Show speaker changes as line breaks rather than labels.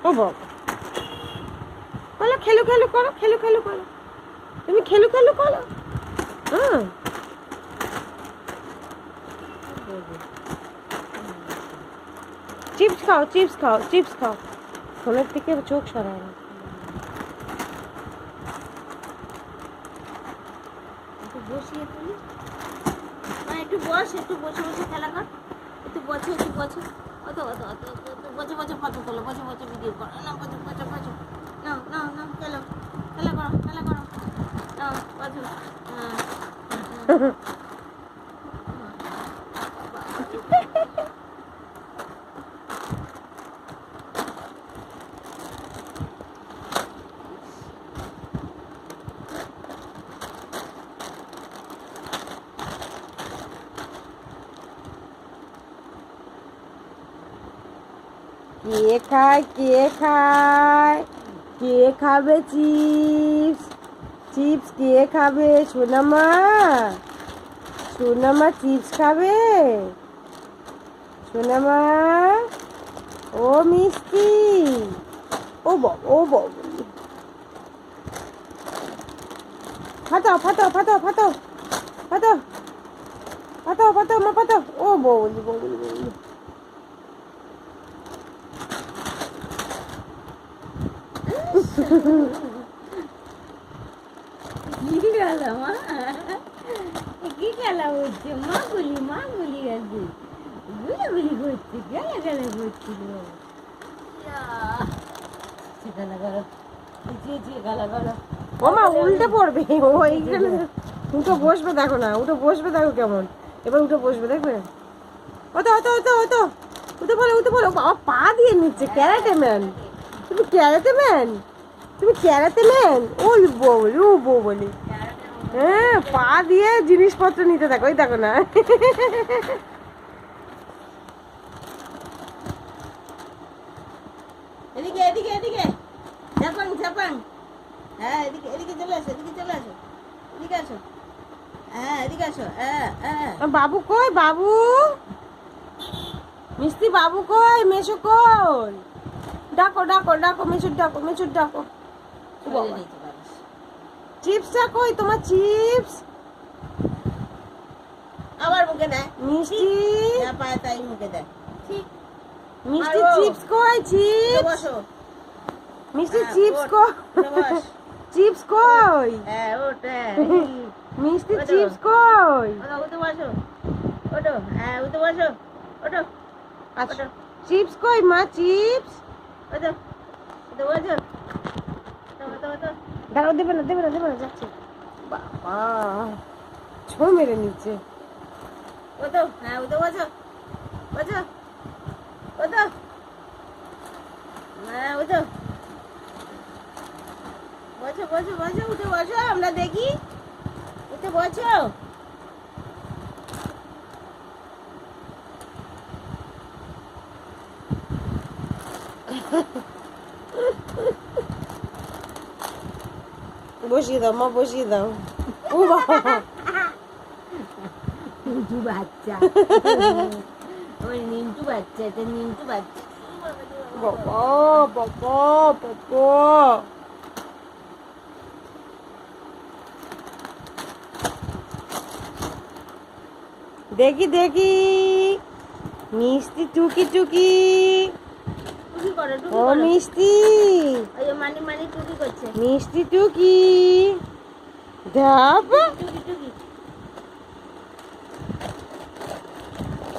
ও বাবা, বলো খেলু খেলু করো, খেলু খেলু করো, তুমি খেলু খেলু করো। হ্যাঁ, চিপস খাও, চিপস খাও, চিপস খাও, ফোনের থেকে চোখ সরায় না।
বসিয়ে তুলি, একটু বস, একটু বসে বসে খেলা কর, একটু বসে, একটু বসে, অত অত অত বসে বসে ফটো তোলো, বসে বসে ভিডিও করো, না বসে বসে বসে, নাও নাও নাও, খেলো, খেলা করো, খেলা করো, নাও বসো।
কে খায়, কে খায়, কে খাবে চিপস? চিপস কে খাবে? সোনামা, সোনামা চিপস খাবে? সোনামা, ও মিষ্টি, ও বাবা, ও বাবা, ফাটাও ফাটাও ফাটাও ফাটাও ফাটাও ফাটাও ফাটাও মা ফাটাও, ও বৌলি বৌলি বৌলি।
কি খেলা মা, কি খেলা হচ্ছে? মা গুলি গেছে, গুলি করছে, খেলা খেলা করছিল, খেলা করো, খেলা করো।
ও মা উল্টে পড়বে, ও এইখানে উঠে বসবে, দেখো না, উঠে বসবে, দেখো কেমন, এবার উঠে বসবে, দেখবে। ওতো ওতো ওতো ওতো, উঠে পড়ো, উঠে পড়ো, বাবা পা দিয়ে নিচ্ছে, ক্যারাটে ম্যান, তুমি ক্যারাটে ম্যান, তুমি ক্যারাটে ম্যান, ও বলি, ও বলি, হ্যাঁ পা দিয়ে জিনিসপত্র নিতে থাকো, ওই দেখো না।
এদিকে এদিকে এদিকে, ঝাপাং ঝাপাং, হ্যাঁ এদিকে এদিকে চলে আসো, এদিকে চলে আসো, এদিকে আসো, হ্যাঁ এদিকে আসো, হ্যাঁ হ্যাঁ।
বাবু কই, বাবু মিষ্টি, বাবু কই, মেশো কই, ডাকো ডাকো ডাকো, মেশুর ডাকো, মেশুর ডাকো। চিপসটা কই তোমার, চিপস
আবার মুখে দেয়
মিষ্টি,
যা পায় তাই মুখে দেয়।
মিষ্টি চিপস কই, চিপস,
বসো,
মিষ্টি চিপস কই, চিপস কই,
হ্যাঁ ওটা,
মিষ্টি চিপস কই,
উঠে বসো, ওটো, হ্যাঁ উঠে বসো, ওটো,
আচ্ছা চিপস কই মা, চিপস,
ওটো, উঠে বসো,
দাঁড়াও, দেবে না দেবে না দেবে না, যাচ্ছে বাবা, ছো মেরে নিচ্ছে।
ওটো, হ্যাঁ উঠে বসো, বসো, ওটো, হ্যাঁ ওটো, বসো বসো বসো, উঠে বসো, আমরা দেখি, উঠে বসো।
বসিয়ে দাও মা, বসিয়ে দাও। ও বাবা,
নিন্টু বাচ্চা, ওই নিন্টু বাচ্চা, এটা নিন্টু বাচ্চা।
বাবা বাবা বাবা, দেখি দেখি, মিষ্টি টুকি টুকি,
টুকি করো, টুকি
ও
করো,
মিষ্টি,
ওই মানি মানি টুকি করছে,
মিষ্টি টুকি, ধাপ,
টুকি টুকি।